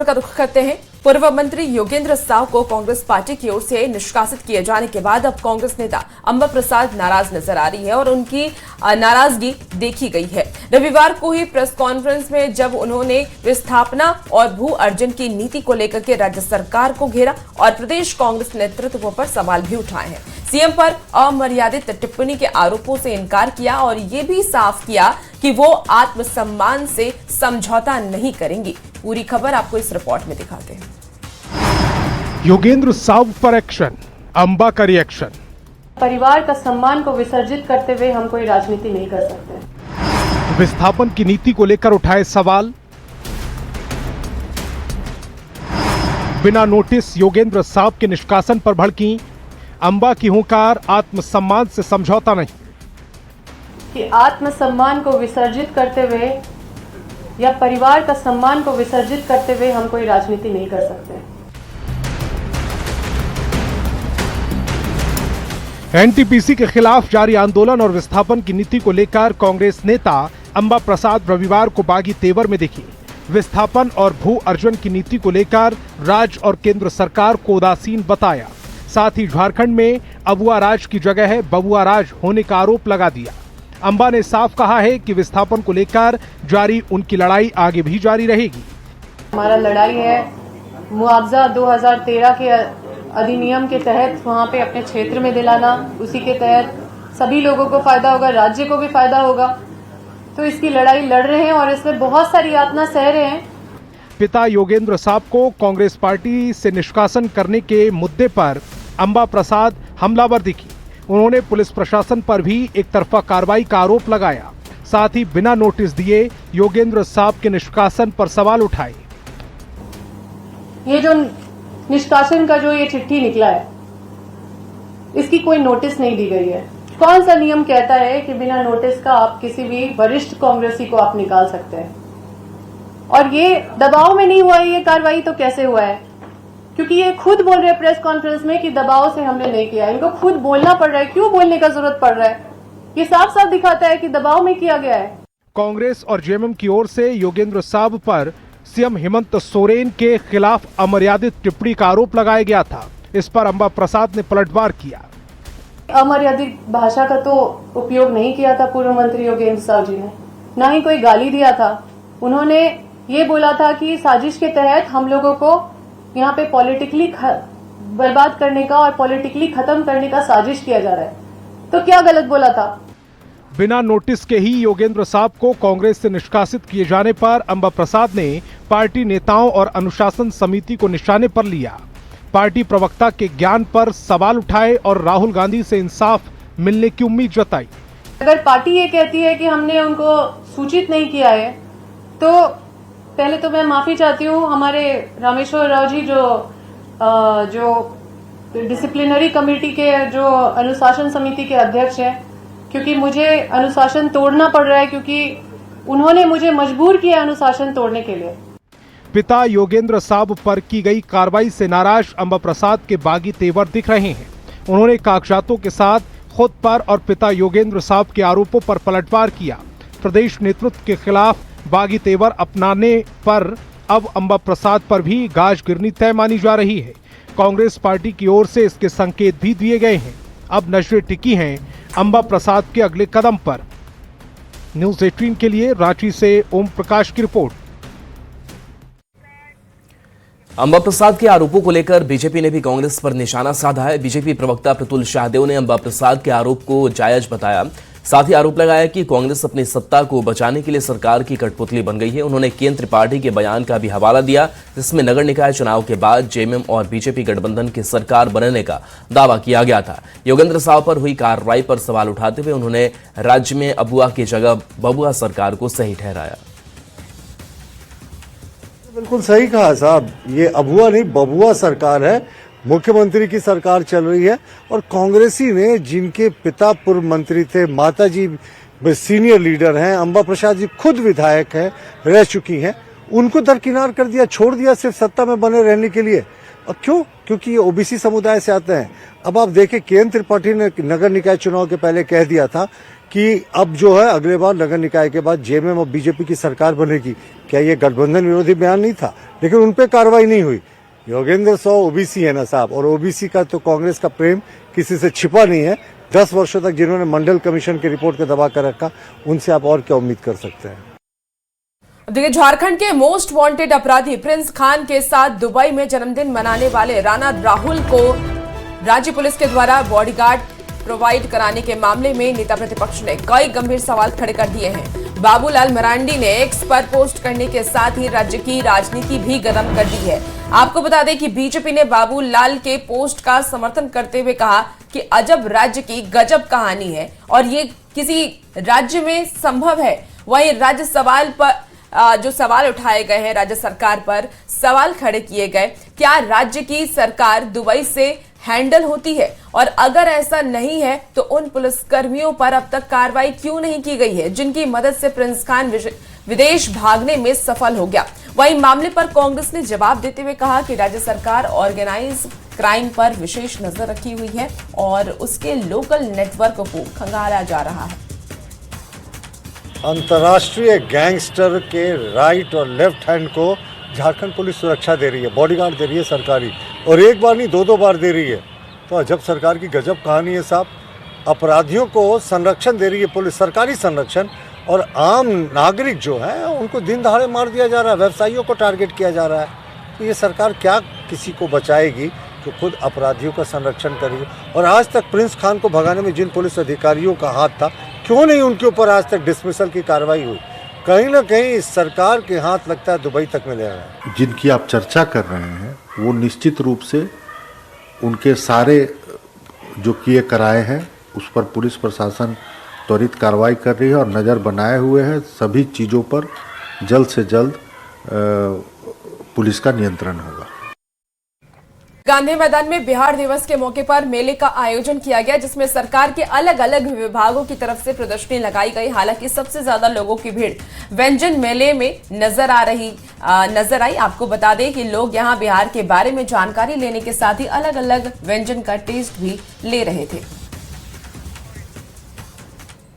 का रुख करते हैं। पूर्व मंत्री योगेंद्र साव को कांग्रेस पार्टी की ओर से निष्कासित किए जाने के बाद अब कांग्रेस नेता अंबा प्रसाद नाराज नजर आ रही है और उनकी नाराजगी देखी गई है। रविवार को ही प्रेस कॉन्फ्रेंस में जब उन्होंने विस्थापना और भू अर्जन की नीति को लेकर के राज्य सरकार को घेरा और प्रदेश कांग्रेस नेतृत्व पर सवाल भी उठाए हैं। सीएम पर अमर्यादित टिप्पणी के आरोपों से इनकार किया और ये भी साफ किया कि वो आत्मसम्मान से समझौता नहीं करेंगी। पूरी खबर आपको इस रिपोर्ट में दिखाते हैं। योगेंद्र साव पर एक्शन, अंबा का रिएक्शन। परिवार का सम्मान को विसर्जित करते हुए हम कोई राजनीति नहीं कर सकते। विस्थापन की नीति को लेकर उठाए सवाल। बिना नोटिस योगेंद्र साव के निष्कासन पर भड़की अंबा की हुंकार, आत्मसम्मान से समझौता नहीं। कि आत्मसम्मान को विसर्जित करते हुए या परिवार का सम्मान को विसर्जित करते हुए हम कोई राजनीति नहीं कर सकते। एनटीपीसी के खिलाफ जारी आंदोलन और विस्थापन की नीति को लेकर कांग्रेस नेता अंबा प्रसाद रविवार को बागी तेवर में दिखी। विस्थापन और भू अर्जन की नीति को लेकर राज्य और केंद्र सरकार को उदासीन बताया। साथ ही झारखंड में अबुआ राज की जगह है बबुआ राज होने का आरोप लगा दिया। अंबा ने साफ कहा है कि विस्थापन को लेकर जारी उनकी लड़ाई आगे भी जारी रहेगी। हमारा लड़ाई है मुआवजा 2013 के अधिनियम के तहत वहां पे अपने क्षेत्र में दिलाना। उसी के तहत सभी लोगों को फायदा होगा, राज्य को भी फायदा होगा। तो इसकी लड़ाई लड़ रहे हैं और इसमें बहुत सारी यातना सह रहे हैं। पिता योगेंद्र साव को कांग्रेस पार्टी से निष्कासन करने के मुद्दे पर अंबा प्रसाद हमलावर दिखी। उन्होंने पुलिस प्रशासन पर भी एक तरफा कार्रवाई का आरोप लगाया। साथ ही बिना नोटिस दिए योगेंद्र साव के निष्कासन पर सवाल उठाए। ये जो निष्कासन का जो ये चिट्ठी निकला है, इसकी कोई नोटिस नहीं दी गई है। कौन सा नियम कहता है कि बिना नोटिस का आप किसी भी वरिष्ठ कांग्रेसी को आप निकाल सकते हैं? और ये दबाव में नहीं हुआ है ये कार्रवाई, तो कैसे हुआ है? क्योंकि ये खुद बोल रहे हैं प्रेस कॉन्फ्रेंस में कि दबाव से हमने नहीं किया। इनको खुद बोलना पड़ रहा है। क्यों बोलने का जरूरत पड़ रहा है? ये साफ साफ दिखाता है कि दबाव में किया गया है। कांग्रेस और जेएमएम की ओर से योगेंद्र साव पर सीएम हेमंत सोरेन के खिलाफ अमर्यादित टिप्पणी का आरोप लगाया गया था। इस पर अंबा प्रसाद ने पलटवार किया। अमर्यादित भाषा का तो उपयोग नहीं किया था पूर्व मंत्री योगेंद्र साव जी ने, ना ही कोई गाली दिया था। उन्होंने ये बोला था कि साजिश के तहत हम लोगों को यहाँ पे पॉलिटिकली बर्बाद करने का और पॉलिटिकली खत्म करने का साजिश किया जा रहा है। तो क्या गलत बोला था? बिना नोटिस के ही योगेंद्र साव को कांग्रेस से निष्कासित किए जाने पर अंबा प्रसाद ने पार्टी नेताओं और अनुशासन समिति को निशाने पर लिया। पार्टी प्रवक्ता के ज्ञान पर सवाल उठाए और राहुल गांधी से इंसाफ मिलने की उम्मीद जताई। अगर पार्टी ये कहती है कि हमने उनको सूचित नहीं किया है, तो पहले तो मैं माफी चाहती हूँ। हमारे रामेश्वर राव जी जो डिसिप्लिनरी कमेटी के जो अनुशासन समिति के अध्यक्ष हैं, क्योंकि मुझे अनुशासन तोड़ना पड़ रहा है, क्योंकि उन्होंने मुझे मजबूर किया अनुशासन तोड़ने के लिए। पिता योगेंद्र साव पर की गई कार्रवाई से नाराज अंबा प्रसाद के बागी तेवर दिख रहे हैं। उन्होंने कागजातों के साथ खुद पर और पिता योगेंद्र साव के आरोपों पर पलटवार किया। प्रदेश नेतृत्व के खिलाफ बागी तेवर अपनाने पर अब अंबा प्रसाद पर भी गाज गिरनी तय मानी जा रही है। कांग्रेस पार्टी की ओर से इसके संकेत भी दिए गए हैं। अब नजरें टिकी हैं अंबा प्रसाद के अगले कदम पर। न्यूज़ 18 के लिए रांची से ओम प्रकाश की रिपोर्ट। अंबा प्रसाद के आरोपों को लेकर बीजेपी ने भी कांग्रेस पर निशाना साधा है। बीजेपी प्रवक्ता प्रतुल शाहदेव ने अंबा प्रसाद के आरोप को जायज बताया। साथ ही आरोप लगाया कि कांग्रेस अपनी सत्ता को बचाने के लिए सरकार की कठपुतली बन गई है। उन्होंने केंद्र त्रिपाठी के बयान का भी हवाला दिया, जिसमें नगर निकाय चुनाव के बाद जेएमएम और बीजेपी गठबंधन की सरकार बनने का दावा किया गया था। योगेंद्र साव पर हुई कार्रवाई पर सवाल उठाते हुए उन्होंने राज्य में अबुआ की जगह बबुआ सरकार को सही ठहराया। बिल्कुल सही कहा साहब, ये अबुआ नहीं बबुआ सरकार है। मुख्यमंत्री की सरकार चल रही है और कांग्रेसी ने, जिनके पिता पूर्व मंत्री थे, माताजी सीनियर लीडर हैं, अंबा प्रसाद जी खुद विधायक हैं, रह चुकी हैं, उनको दरकिनार कर दिया, छोड़ दिया सिर्फ सत्ता में बने रहने के लिए। और क्यों? क्योंकि ये ओबीसी समुदाय से आते हैं। अब आप देखें, केंद्र त्रिपाठी ने नगर निकाय चुनाव के पहले कह दिया था कि अब जो है अगले बार नगर निकाय के बाद जेएमएम और बीजेपी की सरकार बनेगी। क्या ये गठबंधन विरोधी बयान नहीं था? लेकिन उन पे कार्रवाई नहीं हुई। योगेंद्र साव ओबीसी है ना साहब, और ओबीसी का तो कांग्रेस का प्रेम किसी से छिपा नहीं है। 10 वर्षों तक जिन्होंने मंडल कमीशन की रिपोर्ट को दबा कर रखा, उनसे आप और क्या उम्मीद कर सकते हैं? देखिए, झारखंड के मोस्ट वांटेड अपराधी प्रिंस खान के साथ दुबई में जन्मदिन मनाने वाले राणा राहुल को राज्य पुलिस के द्वारा बॉडीगार्ड प्रोवाइड कराने के मामले में नेता प्रतिपक्ष ने कई गंभीर सवाल खड़े कर दिए हैं। बाबूलाल मरांडी ने एक्स पर पोस्ट करने के साथ ही राज्य की राजनीति भी गर्म कर दी है। आपको बता दें कि बीजेपी ने बाबूलाल के पोस्ट का समर्थन करते हुए कहा कि अजब राज्य की गजब कहानी है और ये किसी राज्य में संभव है। वहीं राज्य सवाल पर जो सवाल उठाए गए हैं, राज्य सरकार पर सवाल खड़े किए गए, क्या राज्य की सरकार दुबई से हैंडल होती है, और अगर ऐसा नहीं है तो उन पुलिसकर्मियों पर अब तक कार्रवाई क्यों नहीं की गई है जिनकी मदद से प्रिंस खान विदेश भागने में सफल हो गया। वहीं मामले पर कांग्रेस ने जवाब देते हुए कहा कि राज्य सरकार ऑर्गेनाइज क्राइम पर विशेष नजर रखी हुई है और उसके लोकल नेटवर्क को खंगाला जा रहा है। अंतर्राष्ट्रीय गैंगस्टर के राइट और लेफ्ट हैंड को झारखंड पुलिस सुरक्षा दे रही है, बॉडीगार्ड दे रही है सरकारी, और एक बार नहीं 2-2 बार दे रही है। तो अजब सरकार की गजब कहानी है साहब। अपराधियों को संरक्षण दे रही है पुलिस, सरकारी संरक्षण, और आम नागरिक जो है उनको दिन दहाड़े मार दिया जा रहा है, व्यवसायियों को टारगेट किया जा रहा है। तो ये सरकार क्या किसी को बचाएगी जो खुद अपराधियों का संरक्षण करेगी? और आज तक प्रिंस खान को भगाने में जिन पुलिस अधिकारियों का हाथ था, क्यों नहीं उनके ऊपर आज तक डिसमिसल की कार्रवाई हुई? कहीं ना कहीं इस सरकार के हाथ लगता है दुबई तक में ले आया। जिनकी आप चर्चा कर रहे हैं वो निश्चित रूप से उनके सारे जो किए कराए हैं उस पर पुलिस प्रशासन त्वरित कार्रवाई कर रही है और नज़र बनाए हुए है। सभी चीज़ों पर जल्द से जल्द पुलिस का नियंत्रण होगा। गांधी मैदान में बिहार दिवस के मौके पर मेले का आयोजन किया गया, जिसमें सरकार के अलग अलग विभागों की तरफ से प्रदर्शनी लगाई गई। हालांकि सबसे ज्यादा लोगों की भीड़ व्यंजन मेले में नजर आई। आपको बता दें कि लोग यहां बिहार के बारे में जानकारी लेने के साथ ही अलग अलग व्यंजन का टेस्ट भी ले रहे थे।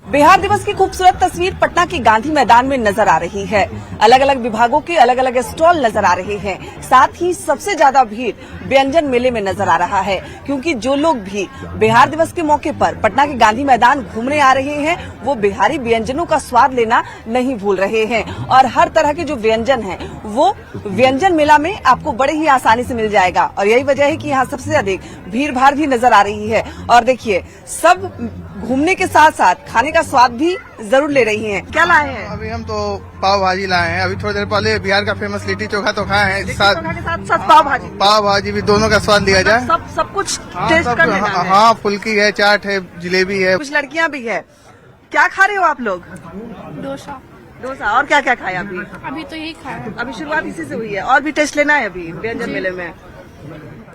बिहार दिवस की खूबसूरत तस्वीर पटना के गांधी मैदान में नजर आ रही है। अलग अलग विभागों के अलग अलग स्टॉल नजर आ रहे हैं। साथ ही सबसे ज्यादा भीड़ व्यंजन मेले में नजर आ रहा है, क्योंकि जो लोग भी बिहार दिवस के मौके पर पटना के गांधी मैदान घूमने आ रहे हैं वो बिहारी व्यंजनों का स्वाद लेना नहीं भूल रहे हैं। और हर तरह के जो व्यंजन है वो व्यंजन मेला में आपको बड़े ही आसानी से मिल जाएगा। और यही वजह है कि यहाँ सबसे अधिक भीड़ भाड़ भी नजर आ रही है। और देखिए, सब घूमने के साथ साथ खाने का स्वाद भी जरूर ले रही हैं। क्या लाए हैं? अभी हम तो पाव भाजी लाए हैं। अभी थोड़ी देर पहले बिहार का फेमस लिट्टी चोखा तो खाए हैं, साथ पाव भाजी भी दोनों का स्वाद लिया जाए। सब कुछ टेस्ट कर लेना है। हाँ, फुल्की है, चाट है, जलेबी है, कुछ लड़कियां भी है। क्या खा रहे हो आप लोग? डोसा। और क्या क्या खाया अभी तो यही खाया। अभी शुरुआत इसी से हुई है और भी टेस्ट लेना है अभी व्यंजन मेले में।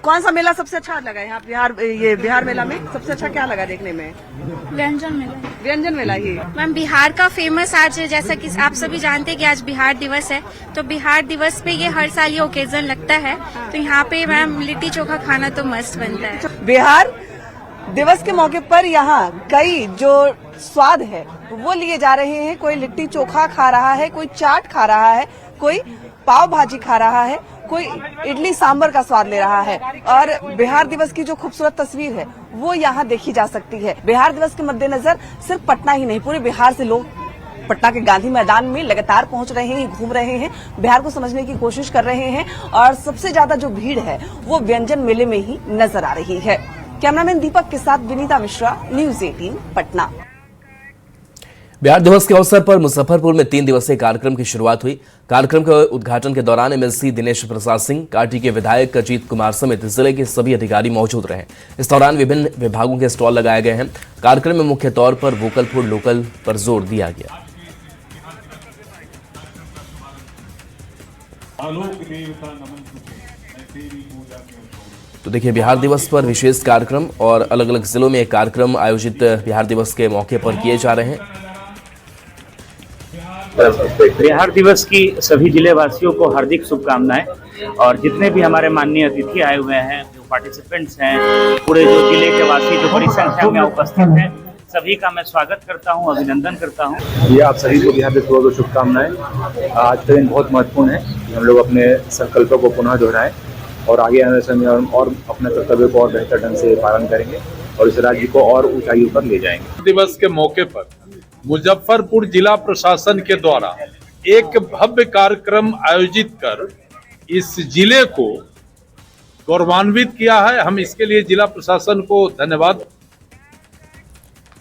कौन सा मेला सबसे अच्छा लगा यहाँ बिहार मेला में? सबसे अच्छा क्या लगा देखने में? व्यंजन मेला ही। मैम, बिहार का फेमस आज, जैसा कि आप सभी जानते हैं कि आज बिहार दिवस है, तो बिहार दिवस पे ये हर साल ये ओकेजन लगता है, तो यहाँ पे मैम लिट्टी चोखा खाना तो मस्त बनता है। बिहार दिवस के मौके पर यहाँ कई जो स्वाद है वो लिए जा रहे हैं। कोई लिट्टी चोखा खा रहा है, कोई चाट खा रहा है, कोई पाव भाजी खा रहा है, कोई इडली सांभर का स्वाद ले रहा है। और बिहार दिवस की जो खूबसूरत तस्वीर है वो यहाँ देखी जा सकती है। बिहार दिवस के मद्देनजर सिर्फ पटना ही नहीं, पूरे बिहार से लोग पटना के गांधी मैदान में लगातार पहुंच रहे हैं, घूम रहे हैं, बिहार को समझने की कोशिश कर रहे हैं। और सबसे ज्यादा जो भीड़ है वो व्यंजन मेले में ही नजर आ रही है। कैमरामैन दीपक के साथ विनीता मिश्रा, न्यूज 18 पटना। बिहार दिवस के अवसर पर मुजफ्फरपुर में 3 दिवसीय कार्यक्रम की शुरुआत हुई। कार्यक्रम के उद्घाटन के दौरान एमएलसी दिनेश प्रसाद सिंह, पार्टी के विधायक अजीत कुमार समेत जिले के सभी अधिकारी मौजूद रहे। इस दौरान विभिन्न विभागों के स्टॉल लगाए गए हैं। कार्यक्रम में मुख्य तौर पर वोकल फॉर लोकल पर जोर दिया गया। तो देखिए, बिहार दिवस पर विशेष कार्यक्रम और अलग अलग जिलों में एक कार्यक्रम आयोजित बिहार दिवस के मौके पर किए जा रहे हैं। बिहार दिवस की सभी जिले वासियों को हार्दिक शुभकामनाएं। और जितने भी हमारे माननीय अतिथि आए हुए हैं, जो पार्टिसिपेंट्स हैं, पूरे जो जिले के वासी जो बड़ी संख्या में उपस्थित हैं, सभी का मैं स्वागत करता हूं, अभिनंदन करता हूं। ये आप सभी को बिहार दिवस बहुत शुभकामनाएं। आज का दिन बहुत महत्वपूर्ण है कि हम लोग अपने संकल्पों को पुनः दोहराएं और आगे आने समय और अपने कर्तव्य को और बेहतर ढंग से पालन करेंगे और इस राज्य को और ऊंचाइयों पर ले जाएंगे। दिवस के मौके पर मुजफ्फरपुर जिला प्रशासन के द्वारा एक भव्य कार्यक्रम आयोजित कर इस जिले को गौरवान्वित किया है। हम इसके लिए जिला प्रशासन को धन्यवाद।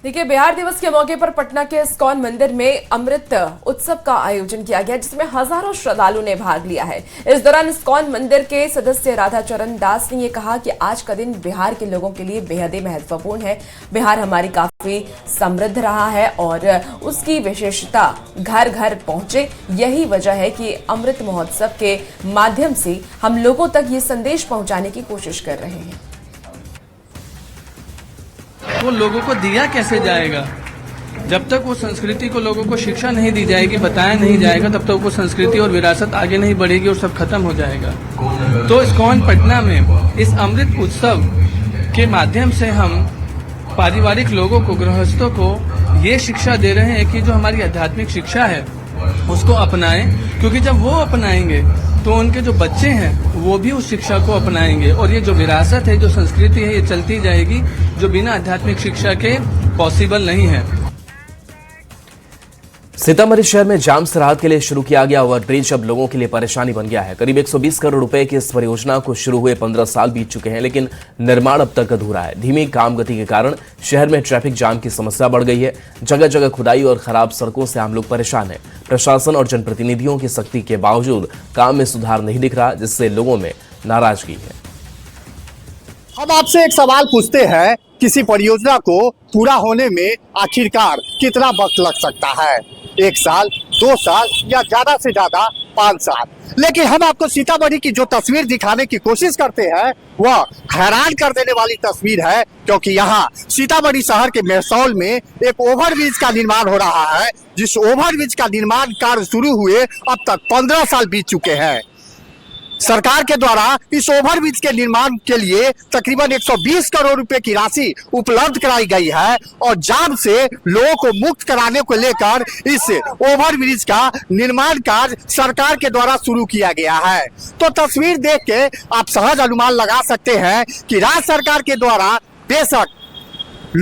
देखिए, बिहार दिवस के मौके पर पटना के इस्कॉन मंदिर में अमृत उत्सव का आयोजन किया गया, जिसमें हजारों श्रद्धालुओं ने भाग लिया है। इस दौरान इस्कॉन मंदिर के सदस्य राधाचरण दास ने ये कहा कि आज का दिन बिहार के लोगों के लिए बेहद ही महत्वपूर्ण है। बिहार हमारी काफी समृद्ध रहा है और उसकी विशेषता घर घर पहुंचे। यही वजह है कि अमृत महोत्सव के माध्यम से हम लोगों तक ये संदेश पहुंचाने की कोशिश कर रहे हैं। वो लोगों को दिया कैसे जाएगा? जब तक वो संस्कृति को लोगों को शिक्षा नहीं दी जाएगी, बताया नहीं जाएगा, तब तक वो संस्कृति और विरासत आगे नहीं बढ़ेगी और सब खत्म हो जाएगा। तो इस्कॉन पटना में इस अमृत उत्सव के माध्यम से हम पारिवारिक लोगों को, गृहस्थों को ये शिक्षा दे रहे हैं कि जो हमारी आध्यात्मिक शिक्षा है उसको अपनाएं, क्योंकि जब वो अपनाएंगे तो उनके जो बच्चे हैं वो भी उस शिक्षा को अपनाएंगे और ये जो विरासत है, जो संस्कृति है, ये चलती जाएगी, जो बिना आध्यात्मिक शिक्षा के पॉसिबल नहीं है। सीतामढ़ी शहर में जाम से राहत के लिए शुरू किया गया ओवरब्रिज अब लोगों के लिए परेशानी बन गया है। करीब 120 करोड़ रुपए की इस परियोजना को शुरू हुए 15 साल बीत चुके हैं, लेकिन निर्माण अब तक अधूरा है। धीमी काम गति के कारण शहर में ट्रैफिक जाम की समस्या बढ़ गई है। जगह जगह खुदाई और खराब सड़कों से आम लोग परेशान हैं। प्रशासन और जनप्रतिनिधियों की सख्ती के बावजूद काम में सुधार नहीं दिख रहा, जिससे लोगों में नाराजगी है। हम आपसे एक सवाल पूछते हैं, किसी परियोजना को पूरा होने में आखिरकार कितना वक्त लग सकता है? 1 साल, 2 साल या ज्यादा से ज्यादा 5 साल? लेकिन हम आपको सीतामढ़ी की जो तस्वीर दिखाने की कोशिश करते हैं वह हैरान कर देने वाली तस्वीर है, क्योंकि यहाँ सीतामढ़ी शहर के मेहसौल में एक ओवरब्रिज का निर्माण हो रहा है। जिस ओवरब्रिज का निर्माण कार्य शुरू हुए अब तक 15 साल बीत चुके हैं। सरकार के द्वारा इस ओवरब्रिज के निर्माण के लिए तकरीबन 120 करोड़ रुपए की राशि उपलब्ध कराई गई है और जाम से लोगों को मुक्त कराने को लेकर इस ओवरब्रिज का निर्माण कार्य सरकार के द्वारा शुरू किया गया है। तो तस्वीर देख के आप सहज अनुमान लगा सकते हैं कि राज्य सरकार के द्वारा बेशक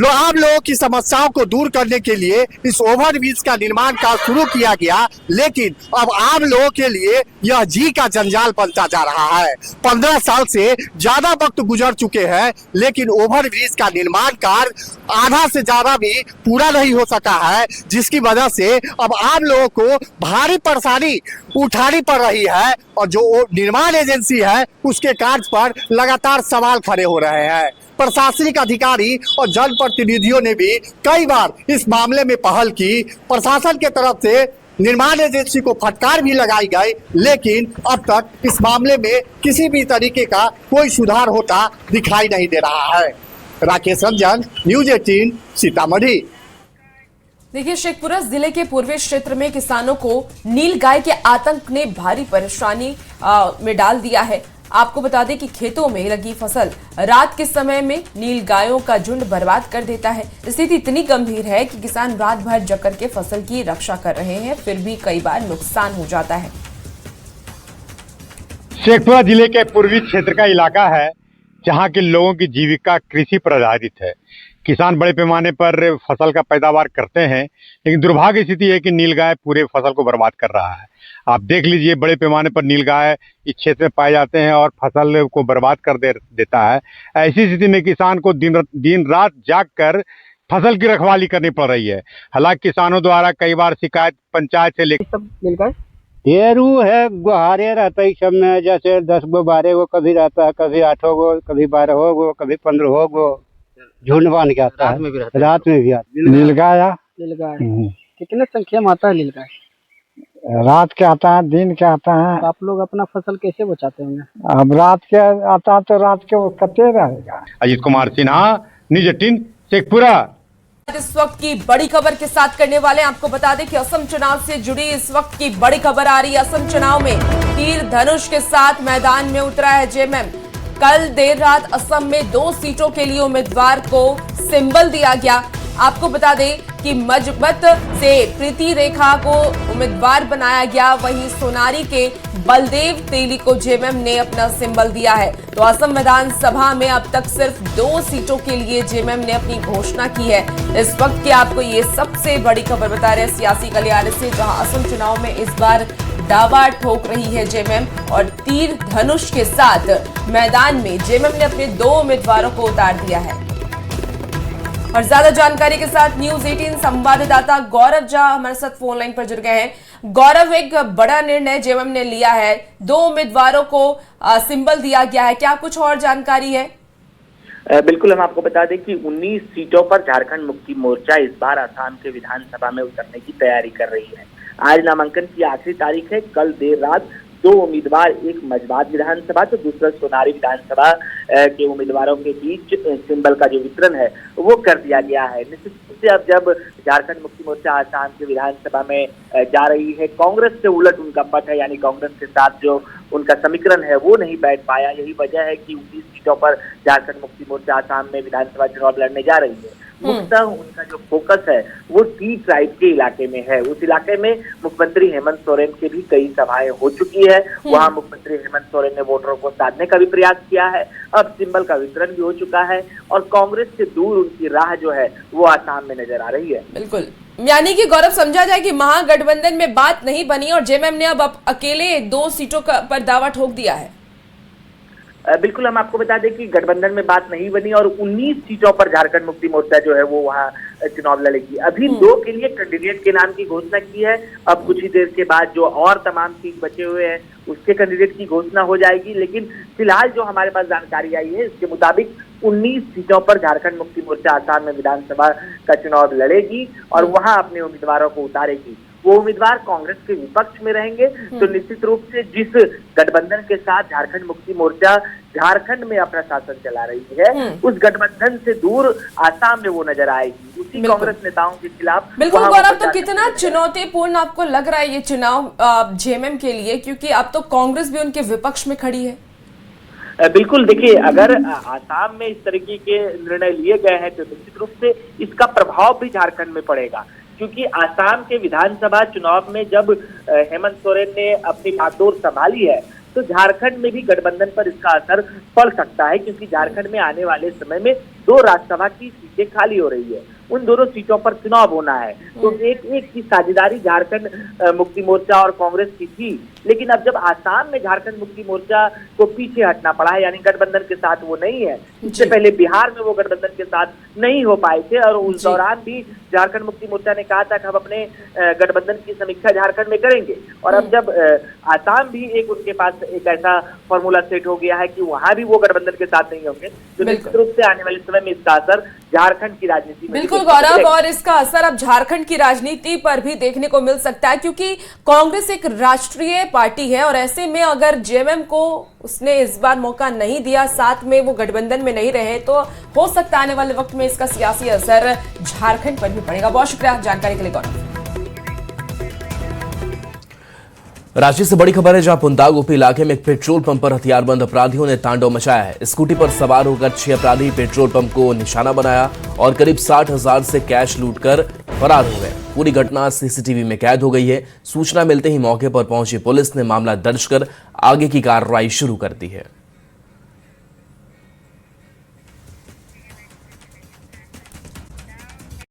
आम लोगों की समस्याओं को दूर करने के लिए इस ओवरब्रिज का निर्माण कार्य शुरू किया गया, लेकिन अब आम लोगों के लिए यह जी का जंजाल बनता जा रहा है। 15 साल से ज्यादा वक्त गुजर चुके हैं, लेकिन ओवरब्रिज का निर्माण कार्य आधा से ज्यादा भी पूरा नहीं हो सका है, जिसकी वजह से अब आम लोगों को भारी परेशानी उठानी पड़ रही है और जो निर्माण एजेंसी है उसके कार्य पर लगातार सवाल खड़े हो रहे हैं। प्रशासनिक अधिकारी और जनप्रतिनिधियों ने भी कई बार इस मामले में पहल की। प्रशासन के तरफ से निर्माण एजेंसी को फटकार भी लगाई गई, लेकिन अब तक इस मामले में किसी भी तरीके का कोई सुधार होता दिखाई नहीं दे रहा है। राकेश रंजन, न्यूज़ 18, सीतामढ़ी। देखिए, शेखपुरा जिले के पूर्वी क्षेत्र में किसानों को नीलगाय के आतंक ने भारी परेशानी में डाल दिया है। आपको बता दें कि खेतों में लगी फसल रात के समय में नीलगायों का झुंड बर्बाद कर देता है। स्थिति इतनी गंभीर है कि किसान रात भर जग करके फसल की रक्षा कर रहे हैं, फिर भी कई बार नुकसान हो जाता है। शेखपुरा जिले के पूर्वी क्षेत्र का इलाका है, जहां के लोगों की जीविका कृषि पर आधारित है। किसान बड़े पैमाने पर फसल का पैदावार करते हैं, लेकिन दुर्भाग्य स्थिति है कि नीलगाय पूरे फसल को बर्बाद कर रहा है। आप देख लीजिए, बड़े पैमाने पर नीलगाय इस क्षेत्र में पाए जाते हैं और फसल को बर्बाद कर देता है। ऐसी स्थिति में किसान को दिन रात जाग कर फसल की रखवाली करनी पड़ रही है। हालांकि किसानों द्वारा कई बार शिकायत पंचायत से लेकर ढेरू है, गुहारे रहता है सब में, जैसे 10 गो 12 गो कभी रहता है, कभी 8 गो, कभी 12 गो, कभी 15 गो झुंड बांध के आता है। रात में भी आता है नीलगाय। कितने संख्या में आता है नीलगाय? रात के आता है, दिन के आता है। तो आप लोग अपना फसल कैसे बचाते होंगे? अब रात के आता तो रात के वो कते रहेगा। अजीत कुमार सिन्हा, न्यूज़ 18, शेखपुरा। इस वक्त की बड़ी खबर के साथ करने वाले आपको बता दें कि असम चुनाव से जुड़ी इस वक्त की बड़ी खबर आ रही है। असम चुनाव में तीर धनुष के साथ मैदान में उतरा है जेएमएम। कल देर रात असम में 2 सीटों के लिए उम्मीदवार को सिंबल दिया गया। आपको बता दें कि मजबत से प्रीति रेखा को उम्मीदवार बनाया गया, वहीं सोनारी के बलदेव तेली को जेएमएम ने अपना सिंबल दिया है। तो असम विधानसभा में अब तक सिर्फ 2 सीटों के लिए जेएमएम ने अपनी घोषणा की है। इस वक्त की आपको ये सबसे बड़ी खबर बता रहे हैं सियासी गलियारे से, जहां असम चुनाव में इस बार दावा ठोक रही है जेएमएम और तीर धनुष के साथ मैदान में जेएमएम ने अपने 2 उम्मीदवारों को उतार दिया है। और ज्यादा जानकारी के साथ न्यूज 18 संवाददाता गौरव झा हमारे साथ फोन लाइन पर जुड़ गए हैं। गौरव, एक बड़ा निर्णय जेएमएम ने लिया है, 2 उम्मीदवारों को सिंबल दिया गया है, क्या कुछ और जानकारी है? बिल्कुल, हम आपको बता दें कि 19 सीटों पर झारखंड मुक्ति मोर्चा इस बार असम के विधानसभा में उतरने की तैयारी कर रही है। आज नामांकन की आखिरी तारीख है। कल देर रात 2 उम्मीदवार, एक मजबात विधानसभा तो दूसरा सोनारी विधानसभा के उम्मीदवारों के बीच सिंबल का जो वितरण है वो कर दिया गया है। निश्चित रूप से अब जब झारखंड मुक्ति मोर्चा असम के विधानसभा में जा रही है, कांग्रेस से उलट उनका पट है, यानी कांग्रेस के साथ जो उनका समीकरण है वो नहीं बैठ पाया। यही वजह है कि 19 सीटों पर झारखंड मुक्ति मोर्चा असम में विधानसभा चुनाव लड़ने जा रही है। मुख्यतः उनका जो फोकस है वो टी ट्राइब के इलाके में है। उस इलाके में मुख्यमंत्री हेमंत सोरेन की भी कई सभाएं हो चुकी है। वहां मुख्यमंत्री हेमंत सोरेन ने वोटरों को साधने का भी प्रयास किया है। अब सिंबल का वितरण भी हो चुका है और कांग्रेस से दूर उनकी राह जो है वो असम में नजर आ रही है। बिल्कुल, यानी कि गौरव, समझा जाए कि महागठबंधन में बात नहीं बनी और जेएमएम ने अब अकेले 2 सीटों पर दावा ठोक दिया है। बिल्कुल, हम आपको बता दें कि गठबंधन में बात नहीं बनी और 19 सीटों पर झारखंड मुक्ति मोर्चा जो है वो वहां चुनाव लड़ेगी। अभी 2 के लिए कैंडिडेट के नाम की घोषणा की है। अब कुछ ही देर के बाद जो और तमाम सीट बचे हुए हैं उसके कैंडिडेट की घोषणा हो जाएगी। लेकिन फिलहाल जो हमारे पास जानकारी आई है इसके मुताबिक 19 सीटों पर झारखंड मुक्ति मोर्चा असम में विधानसभा का चुनाव लड़ेगी और वहां अपने उम्मीदवारों को उतारेगी। वो उम्मीदवार कांग्रेस के विपक्ष में रहेंगे। तो निश्चित रूप से जिस गठबंधन के साथ झारखंड मुक्ति मोर्चा झारखंड में अपना शासन चला रही है, उस गठबंधन से दूर असम में वो नजर आएगी, उसी कांग्रेस नेताओं के खिलाफ। बिल्कुल गौरव, तो कितना चुनौतीपूर्ण आपको लग रहा है ये चुनाव जेएमएम के लिए, क्योंकि अब तो कांग्रेस भी उनके विपक्ष में खड़ी है? बिल्कुल, देखिए, अगर असम में इस तरीके के निर्णय लिए गए हैं तो निश्चित रूप से इसका प्रभाव भी झारखंड में पड़ेगा, क्योंकि असम के विधानसभा चुनाव में जब हेमंत सोरेन ने अपनी बागडोर संभाली है तो झारखंड में भी गठबंधन पर इसका असर पड़ सकता है, क्योंकि झारखंड में आने वाले समय में 2 राज्यसभा की सीटें खाली हो रही है। उन दोनों सीटों पर चुनाव होना है। तो एक की साझेदारी झारखंड मुक्ति मोर्चा और कांग्रेस की थी, लेकिन अब जब असम में झारखंड मुक्ति मोर्चा को पीछे हटना पड़ा है, यानी गठबंधन के साथ वो नहीं है। इससे पहले बिहार में वो गठबंधन के साथ नहीं हो पाए थे और उस दौरान भी झारखंड मुक्ति मोर्चा ने कहा था कि हम अपने गठबंधन की समीक्षा झारखंड में करेंगे। और अब जब असम भी एक उनके पास एक ऐसा फॉर्मूला सेट हो गया है कि वहां भी वो गठबंधन के साथ नहीं होंगे, तो निश्चित रूप से आने वाले समय में इसका असर झारखंड की राजनीति में बिल्कुल गौरव, और इसका असर अब झारखंड की राजनीति पर भी देखने को मिल सकता है, क्योंकि कांग्रेस एक राष्ट्रीय पार्टी है और ऐसे में अगर जेएमएम को उसने इस बार मौका नहीं दिया, साथ में वो गठबंधन में नहीं रहे, तो हो सकता है आने वाले वक्त में इसका सियासी असर झारखंड पर भी पड़ेगा। बहुत शुक्रिया जानकारी के लिए गौरव। रांची से बड़ी खबर है, जहां पुंतागोपी इलाके में एक पेट्रोल पंप पर हथियारबंद अपराधियों ने तांडव मचाया है। स्कूटी पर सवार होकर 6 अपराधी पेट्रोल पंप को निशाना बनाया और करीब 60,000 से कैश लूटकर फरार हो गए। पूरी घटना सीसीटीवी में कैद हो गई है। सूचना मिलते ही मौके पर पहुंची पुलिस ने मामला दर्ज कर आगे की कार्रवाई शुरू कर दी है।